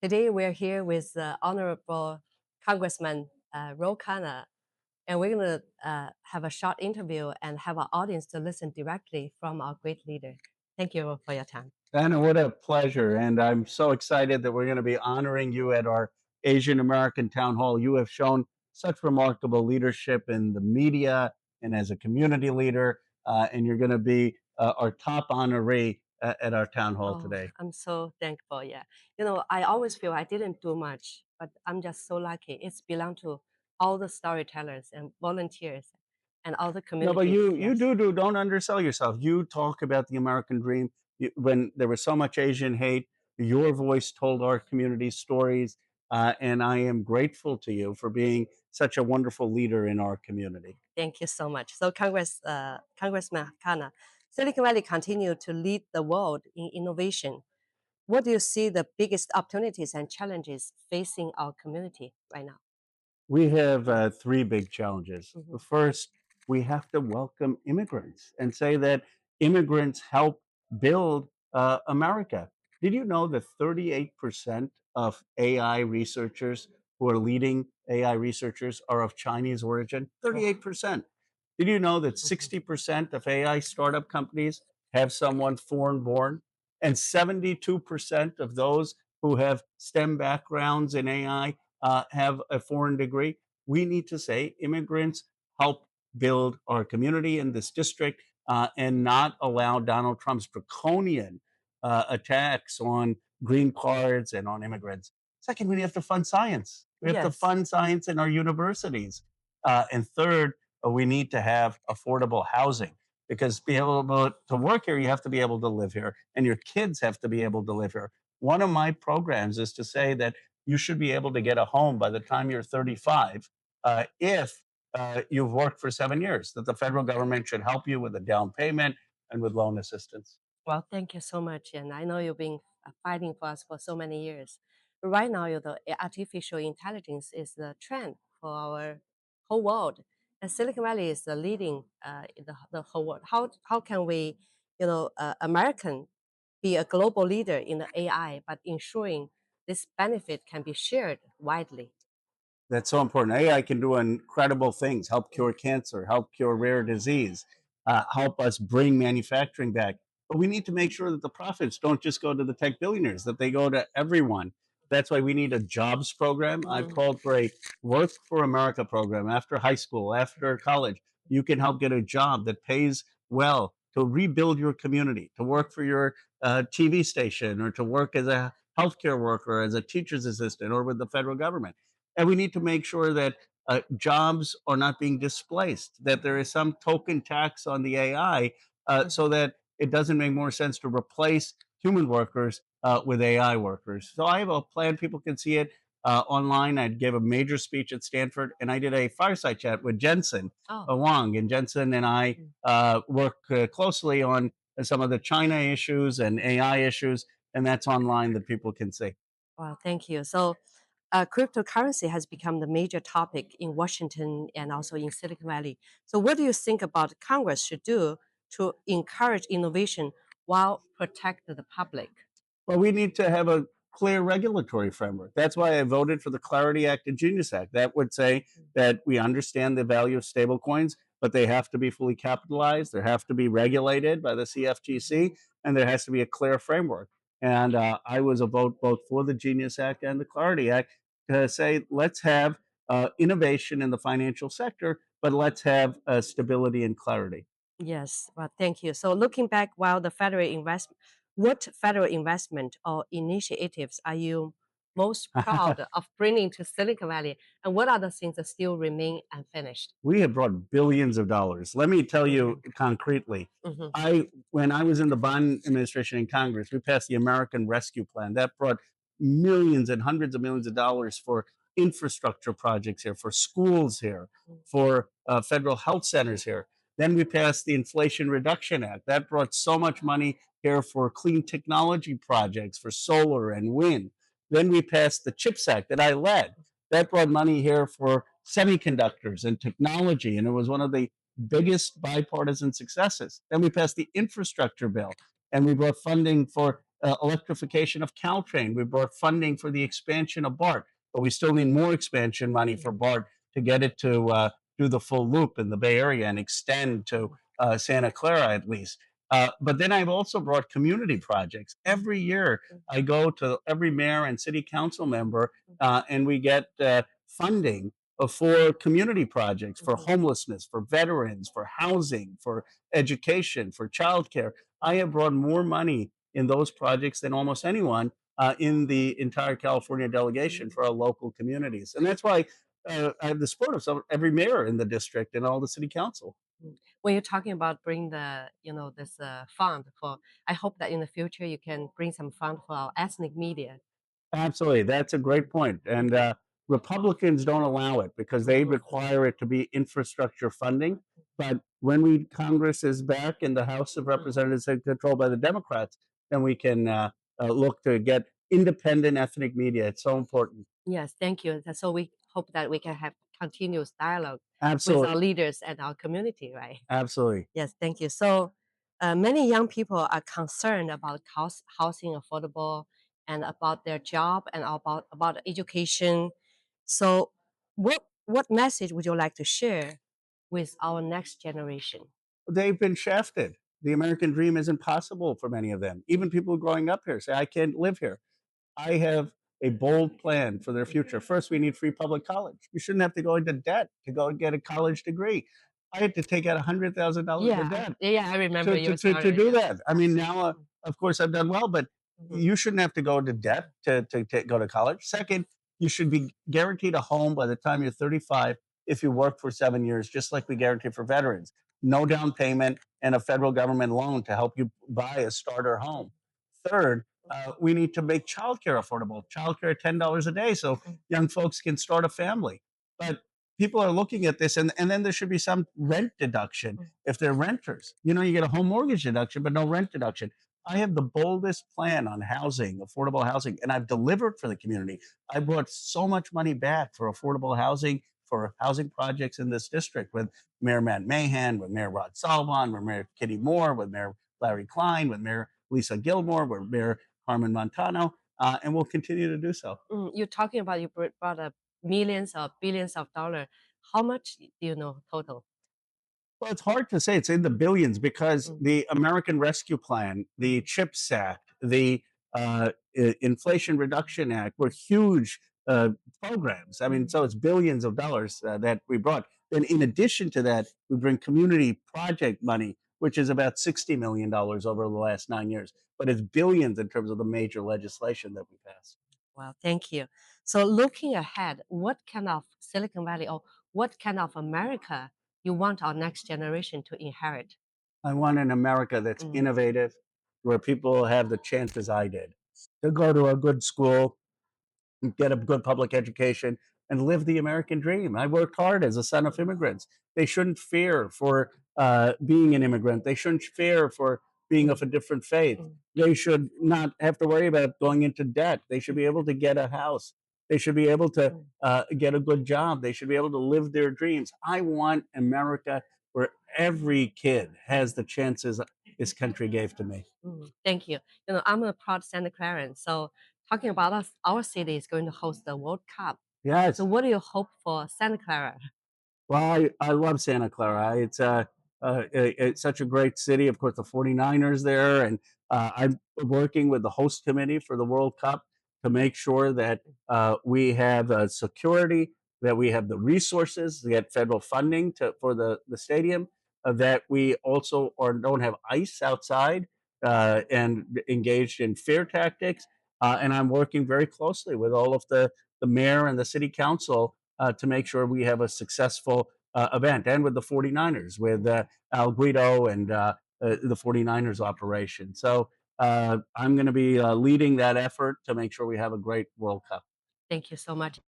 Today we're here with Honorable Congressman Ro Khanna, and we're going to have a short interview and have our audience to listen directly from our great leader. Thank you for your time. Anna, what a pleasure. And I'm so excited that we're going to be honoring you at our Asian American Town Hall. You have shown such remarkable leadership in the media and as a community leader, and you're going to be our top honoree at our town hall Oh, today. I'm so thankful. Yeah. I always feel I didn't do much, but I'm just so lucky. It's belong to all the storytellers and volunteers and all the No, but community. you Yes. don't undersell yourself. You talk about the American dream. When there was so much Asian hate, your voice told our community stories, and I am grateful to you for being such a wonderful leader in our community. Thank you so much. So, Congressman Khanna, Silicon Valley continue to lead the world in innovation. What do you see the biggest opportunities and challenges facing our community right now? We have three big challenges. Mhm. The first, we have to welcome immigrants and say that immigrants help build America. Did you know that 38% of AI researchers who are leading AI researchers are of Chinese origin? Wow. 38%. Did you know that Mhm. 60% of AI startup companies have someone foreign born? And 72% of those who have STEM backgrounds in AI have a foreign degree. We need to say immigrants help build our community in this district and not allow Donald Trump's draconian attacks on green cards and on immigrants. Second, we have to fund science. We have to Yes. fund science in our universities. And third, we need to have affordable housing because to be able to work here, you have to be able to live here, and your kids have to be able to live here. One of my programs is to say that you should be able to get a home by the time you're 35 if you've worked for 7 years, that the federal government should help you with a down payment and with loan assistance. Well, thank you so much. And I know you've been fighting for us for so many years. Right now, artificial intelligence is the trend for our whole world. And Silicon Valley is the leading in the whole world. How can we, American be a global leader in the AI, but ensuring this benefit can be shared widely? That's so important. AI can do incredible things, help Mm. cure cancer, help cure rare disease, help us bring manufacturing back. But we need to make sure that the profits don't just go to the tech billionaires, that they go to everyone. That's why we need a jobs program. I've Mhm. called for a Work for America program after high school, after college. You can help get a job that pays well to rebuild your community, to work for your TV station, or to work as a healthcare worker, as a teacher's assistant, or with the federal government. And we need to make sure that jobs are not being displaced, that there is some token tax on the AI so that it doesn't make more sense to replace human workers with AI workers. So I have a plan. People can see it online. I gave a major speech at Stanford, and I did a fireside chat with Jensen Oh. Huang. And Jensen and I work closely on some of the China issues and AI issues, and that's online that people can see. Wow, thank you. So, cryptocurrency has become the major topic in Washington and also in Silicon Valley. So, what do you think about Congress should do to encourage innovation while protect the public? Well, we need to have a clear regulatory framework. That's why I voted for the Clarity Act and Genius Act. That would say that we understand the value of stablecoins, but they have to be fully capitalized. They have to be regulated by the CFTC, and there has to be a clear framework. And I was a vote both for the Genius Act and the Clarity Act to say let's have innovation in the financial sector, but let's have stability and clarity. Yes, well, thank you. So, looking back, while the federal investment, what federal investment or initiatives are you most proud of bringing to Silicon Valley, and what other things that still remain unfinished? We have brought billions of dollars. Let me tell you Mhm, concretely. mhm, When I was in the Biden administration in Congress, we passed the American Rescue Plan that brought millions and hundreds of millions of dollars for infrastructure projects here, for schools here, mm, for federal health centers here. Then we passed the Inflation Reduction Act that brought so much money here for clean technology projects, for solar and wind. Then we passed the CHIPS Act that I led that brought money here for semiconductors and technology, and it was one of the biggest bipartisan successes. Then we passed the infrastructure bill, and we brought funding for electrification of Caltrain. We brought funding for the expansion of BART, but we still need more expansion money for BART to get it to do the full loop in the Bay Area and extend to Santa Clara at least. But then I've also brought community projects. Every year, I go to every mayor and city council member, and we get funding for community projects, for homelessness, for veterans, for housing, for education, for childcare. I have brought more money in those projects than almost anyone in the entire California delegation for our local communities. And that's why I have the support of every mayor in the district and all the city council. When you're talking about bring the, this fund for, I hope that in the future you can bring some fund for our ethnic media. Absolutely. That's a great point. And Republicans don't allow it because they require it to be infrastructure funding. But when Congress is back and the House of Representatives is controlled by the Democrats, then we can look to get independent ethnic media. It's so important. Yes, thank you. So we hope that we can have continuous dialogue with our Absolutely. leaders and our community, right? Absolutely. Yes, thank you. So many young people are concerned about housing affordable and about their job and about education. So what message would you like to share with our next generation? They've been shafted. The American dream isn't possible for many of them. Even people growing up here say, I can't live here. I have a bold plan for their future. First, we need free public college. You shouldn't have to go into debt to go and get a college degree. I had to take out $100,000 of debt Yeah, I remember you to started. do Yes, that. I mean, now, of course, I've done well, but mhm, you shouldn't have to go into debt to go to college. Second, you should be guaranteed a home by the time you're 35 if you work for 7 years, just like we guarantee for veterans. No down payment and a federal government loan to help you buy a starter home. Third, we need to make childcare affordable. Childcare $10 a day, so young folks can start a family. But people are looking at this, and then there should be some rent deduction if they're renters. You get a home mortgage deduction, but no rent deduction. I have the boldest plan on housing, affordable housing, and I've delivered for the community. I brought so much money back for affordable housing, for housing projects in this district with Mayor Matt Mahan, with Mayor Rod Salvan, with Mayor Kitty Moore, with Mayor Larry Klein, with Mayor Lisa Gilmore, with Mayor Carmen Montano, and we'll continue to do so. you're talking about you brought up millions or billions of dollars. How much do you know total? Well, it's hard to say. It's in the billions because Mm, the American Rescue Plan, the CHIPS Act, the Inflation Reduction Act were huge programs. I mean, so it's billions of dollars that we brought. Then, in addition to that, we bring community project money, which is about $60 million over the last 9 years. But it's billions in terms of the major legislation that we passed. well, thank you. So looking ahead, what kind of Silicon Valley or what kind of America you want our next generation to inherit? I want an America that's Mm, innovative, where people have the chances I did to go to a good school, get a good public education, and live the American dream. I worked hard as a son of immigrants. They shouldn't fear for being an immigrant. They shouldn't fear for being of mm, a different faith. mm, They should not have to worry about going into debt. They should be able to get a house. They should be able to mm, get a good job. They should be able to live their dreams. I want America where every kid has the chances this country gave to me. Thank you. I'm a proud Santa Claran. So talking about us, our city is going to host the World Cup. So Yes. what do you hope for Santa Clara? Well, I love Santa Clara. It's such a great city. Of course, the 49ers there, and I'm working with the host committee for the World Cup to make sure that we have security, that we have the resources to get federal funding for the stadium, that we also don't have ice outside and engaged in fear tactics. And I'm working very closely with all of the mayor and the city council to make sure we have a successful event, and with the 49ers, with Al Guido and the 49ers operation. So I'm going to be leading that effort to make sure we have a great World Cup. Thank you so much.